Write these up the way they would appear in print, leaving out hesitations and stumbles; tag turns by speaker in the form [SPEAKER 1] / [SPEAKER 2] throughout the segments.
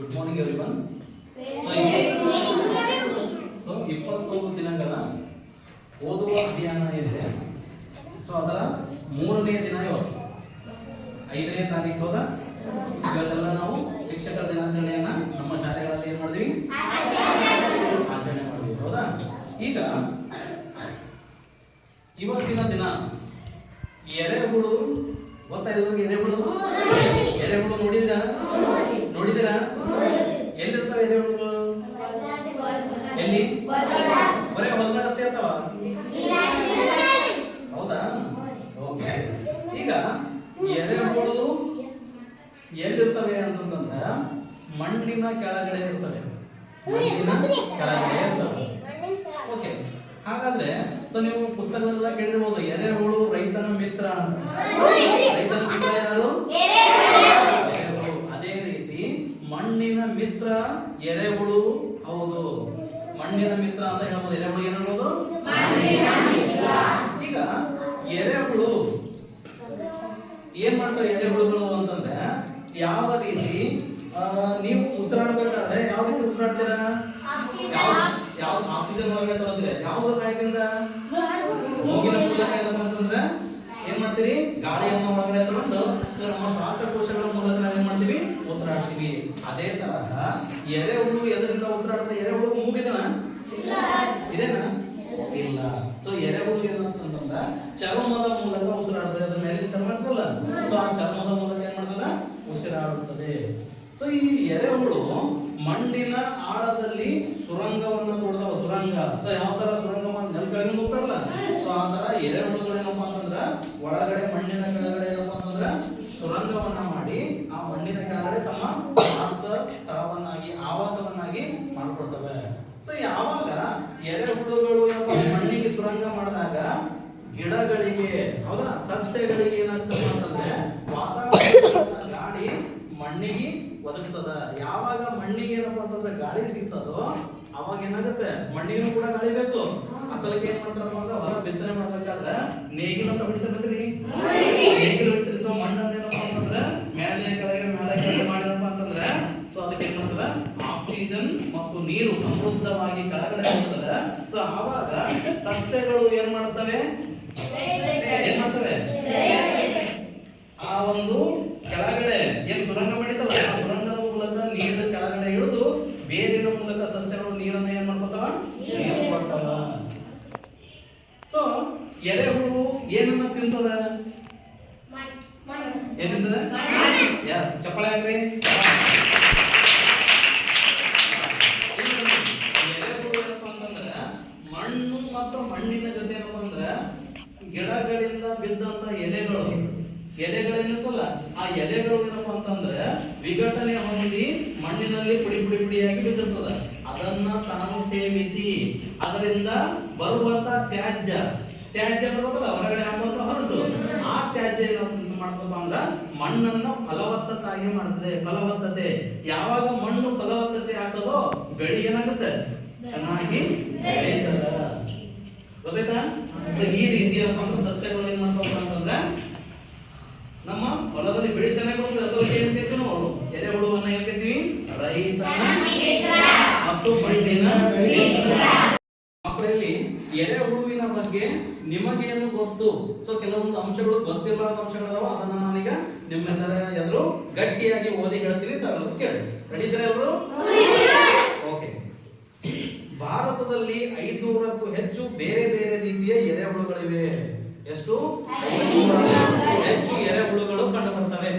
[SPEAKER 1] Good morning everyone. So 21 ದಿನಗಳ ಓದುವ ಅಭಿಯಾನ ಇದೆ. ಸೊ ಅದರ 3ನೇ ದಿನ ಇವತ್ತು 5ನೇ ತಾರೀಕು ಹೌದಾ? ಇವತ್ತೆಲ್ಲ ನಾವು ಶಿಕ್ಷಕರ ದಿನಾಚರಣೆಯನ್ನ ನಮ್ಮ ಶಾಲೆಗಳಲ್ಲಿ ಏನ್ ಮಾಡಿದ್ವಿ? ಆಚರಣೆ ಮಾಡಿದ್ವಿ ಹೌದಾ? ಈಗ ಇವತ್ತಿನ ದಿನ ಎರೆಹುಳು ಗೊತ್ತಾಯ್ತು? ಎರೆಹುಳು ನೋಡಿದಿರಾ? ಎಲ್ಲಿರ್ತಾವೆ ಎರೆಹುಳುಗಳು? ಎಲ್ಲಿ? ಬರೀ ಹೊಲದಾಗ ಅಷ್ಟೇ ಇರ್ತಾವ ಹೌದಾ? ಓಕೆ. ಈಗ ಎರೆಹುಳು ಎಲ್ಲಿರ್ತವೆ ಅಂತಂದ್ರೆ ಮಣ್ಣಿನ ಕೆಳಗಡೆ ಇರ್ತವೆ. ಓಕೆ. ಹಾಗಾದ್ರೆ ನೀವು ಪುಸ್ತಕದಲ್ಲ ಕೇಳಿರ್ಬೋದು ಎರೆಹುಳು ರೈತನ ಮಿತ್ರ ಅಂತ. ರೈತನ ಮಿತ್ರ ಯಾರು? ಎರೆಹುಳು. ಅದೇ ರೀತಿ ಮಣ್ಣಿನ ಮಿತ್ರ ಎರೆಹುಳು ಹೌದು. ಮಣ್ಣಿನ ಮಿತ್ರ ಅಂತ ಹೇಳ್ಬೋದು. ಎರೆಹುಳು ಏನು ಹೇಳ್ಬೋದು? ಈಗ ಎರೆಹುಳು ಏನ್ ಮಾಡ್ತಾರೆ? ಎರೆಹುಳುಗಳು ಅಂತಂದ್ರೆ ಯಾವ ರೀತಿ ನೀವು ಉಸಿರಾಡಬೇಕಾದ್ರೆ ಯಾವ ರೀತಿ ಉಸಿರಾಡ್ತೀರಾ? ಯಾವ ಆಕ್ಸಿಜನ್ ಒಳಗಡೆ ತಗೋತೀರಾ? ಯಾವ ಸಹಾಯದಿಂದ? ಮೂಗಿನ ಮೂಲಕ ಏನಪ್ಪ ಅಂತಂದ್ರೆ ಏನ್ ಮಾಡ್ತೀವಿ? ಗಾಳಿಯನ್ನು ಒಳಗಡೆ ತಗೊಂಡು ನಮ್ಮ ಶ್ವಾಸಕೋಶಗಳ ಮೂಲಕ ನಾವೇನ್ ಮಾಡ್ತೀವಿ? ಉಸಿರಾಡ್ತೀವಿ. ಅದೇ ತರಹ ಎರೆಹುಳು ಎದರಿಂದ ಉಸಿರಾಡುತ್ತೆ? ಎರೆಹುಳು ಮೂಗಿದನ ಇದೇನಾ? ಇಲ್ಲ. ಸೊ ಎರೆಹುಳು ಏನಂತಂದ್ರೆ ಚರ್ಮದ ಮೂಲಕ ಉಸಿರಾಡುತ್ತದೆ. ಅದ್ರ ಮೇಲೆ ಚರ್ಮ ಇರ್ತಲ್ಲ, ಸೊ ಆ ಚರ್ಮದ ಮೂಲಕ ಏನ್ ಮಾಡ್ತದ? ಉಸಿರಾಡುತ್ತದೆ. ಸೊ ಈ ಎರೆಹುಳು ಮಣ್ಣಿನ ಆಳದಲ್ಲಿ ಸುರಂಗವನ್ನು ತೋಡ್ತಾವ. ಸುರಂಗ. ಸೊ ಯಾವ ತರ ಸುರಂಗ ನೆಲ ಕೆಳಗೆ ಹೋಗ್ತಾರಲ್ಲ, ಸೊ ಆ ತರ ಎರೆಹುಳುಗಳು ಏನಪ್ಪಾ ಅಂತಂದ್ರ ಒಳಗಡೆ ಮಣ್ಣಿನ ಕೆಳಗಡೆ ಏನಪ್ಪಾ ಅಂತಂದ್ರ ಸುರಂಗವನ್ನ ಮಾಡಿ ಆ ಮಣ್ಣಿನ ಕೆಳಗಡೆ ತಮ್ಮ ಸ್ಥಳವನ್ನಾಗಿ ಆವಾಸವನ್ನಾಗಿ ಮಾಡ್ಕೊಡ್ತವೆ. ಸೊ ಯಾವಾಗ ಎರೆಹುಳುಗಳು ಮಣ್ಣಿಗೆ ಸುರಂಗ ಮಾಡಿದಾಗ ಗಿಡಗಳಿಗೆ ಹೌದಾ ಸಸ್ಯಗಳಿಗೆ ಏನಾಗ್ತದೆ ಅಂತಂದ್ರೆ ವಾತಾವರಣ ಗಾಳಿ ಮಣ್ಣಿಗೆ ಒದಗ್ತದ. ಯಾವಾಗ ಮಣ್ಣಿಗೆ ಏನಪ್ಪಾ ಅಂತಂದ್ರೆ ಗಾಳಿ ಸಿಗ್ತದೋ ಅವಾಗ ಏನಾಗುತ್ತೆ? ಮಣ್ಣಿಗೂ ಕೂಡ ಗಾಳಿ ಬೇಕು. ಅಸಲಕ್ಕೆ ಏನ್ ಮಾಡ್ತಾರಪ್ಪ ಅಂದ್ರೆ ಹೊಲ ಬಿತ್ತನೆ ಮಾಡ್ಬೇಕಾದ್ರೆ ನೇಗಿಲು ಅಂತ ಹೊಡಿತಾರೆ ನೋಡ್ರಿ, ನೇಗಿಲು ಹೊಡಿತಾರೆ. ಸೊ ಮಣ್ಣನ್ನ ಏನಪ್ಪಾ ಅಂತಂದ್ರೆ ಮೇಲೆ ಕೆಳಗೆ ಮಾಡಿರಪ್ಪ ಅಂತಂದ್ರೆ ಸೊ ಅದಕ್ಕೆ ಏನ್ ಮಾಡ್ತದ? ಆಕ್ಸಿಜನ್ ಮತ್ತು ನೀರು ಸಮೃದ್ಧವಾಗಿ ಕೆಳಗಡೆ ಹೋಗ್ತದೆ. ಸೊ ಆವಾಗ ಸಸ್ಯಗಳು ಏನ್ ಮಾಡ್ತವೆ? ಆ ಒಂದು ಕೆಳಗಡೆ ಏನ್ ಸುರಂಗ ಮಾಡಿದಲ್ಲ, ಆ ಸುರಂಗದ ಮೂಲಕ ನೀರು ಕೆಳಗಡೆ ಇಳಿದು ಬೇರಿನ ಮೂಲಕ ಸಸ್ಯಗಳು ನೀರನ್ನ ಏನ್ ಮಾಡ್ಕೊತಾವ? ನೀರು ಕೊಡ್ತಾವ. ಸೊ ಎರೆಹುಳು ಏನನ್ನ ತಿಂತದ? ಏನಿಂತದ? ಯಸ್, ಚಪ್ಪಳೆ ಹಾಕ್ರಿ. ಎರೆಹುಳು ಏನಪ್ಪಾ ಅಂತಂದ್ರೆ ಮಣ್ಣು ಮತ್ತು ಮಣ್ಣಿನ ಜೊತೆ ಏನಪ್ಪಾ ಅಂದ್ರೆ ಗಿಡಗಳಿಂದ ಬಿದ್ದಂತ ಎಲೆಗಳೇನಿರ್ತಲ್ಲ ಆ ಎಲೆಗಳು ಏನಪ್ಪಾ ಅಂತಂದ್ರೆ ವಿಘಟನೆ ಹೊಂದಿ ಮಣ್ಣಿನಲ್ಲಿ ಪುಡಿಯಾಗಿ ಬಿದ್ದಿರ್ತದ. ಅದನ್ನ ತಾನು ಸೇವಿಸಿ ಅದರಿಂದ ಬರುವಂತ ತ್ಯಾಜ್ಯ ಬರುತ್ತಲ್ಲ, ಹೊರಗಡೆ ಹಾಕುವಂತ ಹೊಲಸು, ಆ ತ್ಯಾಜ್ಯ ಏನಪ್ಪ ಮಾಡ್ತಪ್ಪ ಅಂದ್ರ ಮಣ್ಣನ್ನ ಫಲವತ್ತತಾಗಿ ಮಾಡ್ತದೆ. ಫಲವತ್ತತೆ ಯಾವಾಗ ಮಣ್ಣು ಫಲವತ್ತತೆ ಆಗ್ತದೋ ಬೆಳೆ ಏನಾಗುತ್ತೆ? ಚೆನ್ನಾಗಿ ಬೆಳೀತದ. ಗೊತ್ತಾಯ್ತಾ? ಈ ರೀತಿ ಏನಪ್ಪಾ ಅಂದ್ರೆ ಸಸ್ಯಗಳು ಏನ್ ಮಾಡ್ತಾವ ಅಂತಂದ್ರೆ ನಮ್ಮ ಹೊಲದಲ್ಲಿ ಬೆಳೆ ಚೆನ್ನಾಗಿ ಬರ್ತದೆ. ಅಸಲು ಏನ್ ಕರಿತೀವಿ ನಾವು? ಎರೆಹುಳುವನ್ನ ಏನ್ ಕರಿತೀವಿ? ರೈತನ ಮತ್ತು ಮಣ್ಣಿನ ಮಕ್ಕಳಲ್ಲಿ ಎರೆಹುಳುವಿನ ಬಗ್ಗೆ ನಿಮಗೇನು ಗೊತ್ತು? ಸೊ ಕೆಲವೊಂದು ಅಂಶಗಳು ಗೊತ್ತಿಲ್ಲದ ಅಂಶಗಳದಾವ. ಅದನ್ನ ನಾನೀಗ ನಿಮ್ಮೆಲ್ಲರ ಎದುರು ಗಟ್ಟಿಯಾಗಿ ಓದಿ ಹೇಳ್ತೀನಿ. ತಾವೆಲ್ಲರೂ ಕೇಳಿ. ರೆಡಿದ್ರೆ ಎಲ್ಲರೂ? ಓಕೆ. ಭಾರತದಲ್ಲಿ 500ಕ್ಕೂ ಹೆಚ್ಚು ಬೇರೆ ಬೇರೆ ರೀತಿಯ ಎರೆಹುಳುಗಳಿವೆ. ಎಷ್ಟು? 500ಕ್ಕೂ ಹೆಚ್ಚು ಎರೆಹುಳುಗಳು ಕಂಡು ಬರ್ತವೆ.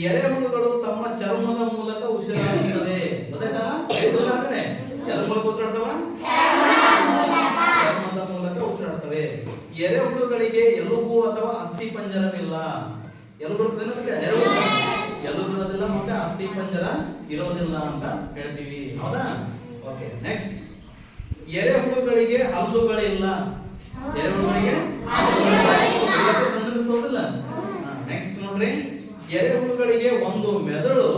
[SPEAKER 1] ಎರೆಹುಳುಗಳು ತಮ್ಮ ಚರ್ಮದ ಮೂಲಕ ಉಸಿರಾಡುತ್ತವೆ. ಗೊತ್ತಾಯ್ತಾ? ಎದ್ರ ಮೂಲಕ ಉಸಿರಾಡ್ತವ? ಚರ್ಮದ ಮೂಲಕ ಉಸಿರಾಡ್ತವೆ. ಎರೆಹುಳುಗಳಿಗೆ ಎಲುಬು ಅಥವಾ ಅಸ್ಥಿ ಪಂಜರವಿಲ್ಲ. ಎಲುಬಿರೋದಿಲ್ಲ ಮತ್ತೆ ಅಸ್ಥಿ ಪಂಜರ ಇರೋದಿಲ್ಲ ಅಂತ ಹೇಳ್ತೀವಿ. ಹೌದಾ? ಓಕೆ. ನೆಕ್ಸ್ಟ್, ಎರೆಹುಳುಗಳಿಗೆ ಹಲ್ಲುಗಳಿಲ್ಲ. ಎರೆಹುಳುಗಳಿಗೆ ಸಂಬಂಧಿಸೋದಿಲ್ಲ. ನೆಕ್ಸ್ಟ್ ನೋಡ್ರಿ, ಎರೆಹುಳುಗಳಿಗೆ ಒಂದು ಮೆದುಳು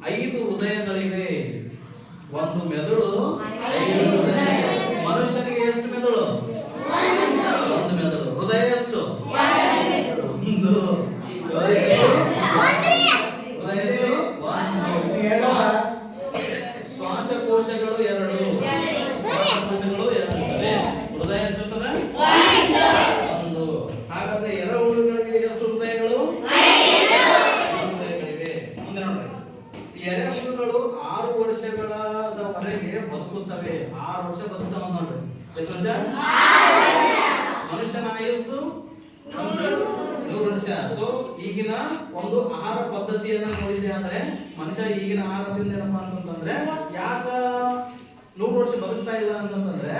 [SPEAKER 1] 5 ಹೃದಯಗಳಿವೆ. ಒಂದು ಮೆದುಳು 5 ಹೃದಯಗಳು. ಮನುಷ್ಯನಿಗೆ ಎಷ್ಟು ಮೆದುಳು? ಒಂದು ಮೆದುಳು. ಹೃದಯ ಎಷ್ಟು? ಒಂದು. ಹೃದಯ ಎಷ್ಟು? ಎರೆಹುಳುಗಳು 6 ವರ್ಷಗಳವರೆಗೆ ಬದುಕುತ್ತವೆ. 6 ವರ್ಷ ಬದುಕ್ತಾವ ನೋಡ್ರಿ. ಎಷ್ಟು ವರ್ಷ? ಮನುಷ್ಯನ ಆಯುಸ್ಸು 100 ವರ್ಷ. ಸೊ ಈಗಿನ ಒಂದು ಆಹಾರ ಪದ್ಧತಿಯನ್ನ ನೋಡಿದ್ರೆ ಅಂದ್ರೆ ಮನುಷ್ಯ ಈಗಿನ ಆಹಾರದಿಂದ ಏನಪ್ಪಾ ಅಂತಂದ್ರೆ ಯಾಕ 100 ವರ್ಷ ಬದುಕ್ತಾ ಇಲ್ಲ ಅಂತಂದ್ರೆ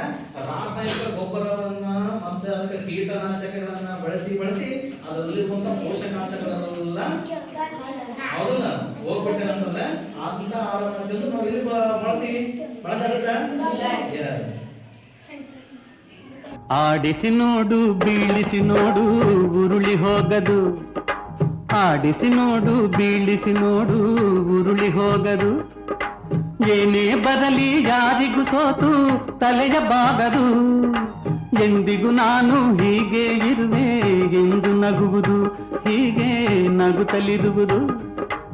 [SPEAKER 1] ರಾಸಾಯನಿಕ ಗೊಬ್ಬರವನ್ನ ಮತ್ತೆ ಅದಕ್ಕೆ ಕೀಟನಾಶಕಗಳನ್ನ ಬಳಸಿ ಅದರಲ್ಲಿರುವಂತ ಪೋಷಕಾಂಶಗಳೆಲ್ಲ ಹೌದಲ್ಲ ಹೋಗ್ಬಿಟ್ಟೆ ಅಂತಂದ್ರೆ ಅಂತ ಆಹಾರ ಪದ್ಧತಿ ನಾವು ಇಲ್ಲಿ ಬಳಸ್ತೀವಿ. ಬಳಸಾಗುತ್ತೆ.
[SPEAKER 2] ಆಡಿಸಿ ನೋಡು ಬೀಳಿಸಿ ನೋಡು ಉರುಳಿ ಹೋಗದು. ಆಡಿಸಿ ನೋಡು ಬೀಳಿಸಿ ನೋಡು ಉರುಳಿ ಹೋಗದು. ಏನೇ ಬರಲಿ ಯಾರಿಗೂ ಸೋತು ತಲೆಯ ಬಾಗದು. ಎಂದಿಗೂ ನಾನು ಹೀಗೆ ಇರುವೆ ಎಂದು ನಗುವುದು, ಹೀಗೆ ನಗುತ್ತಲಿರುವುದು.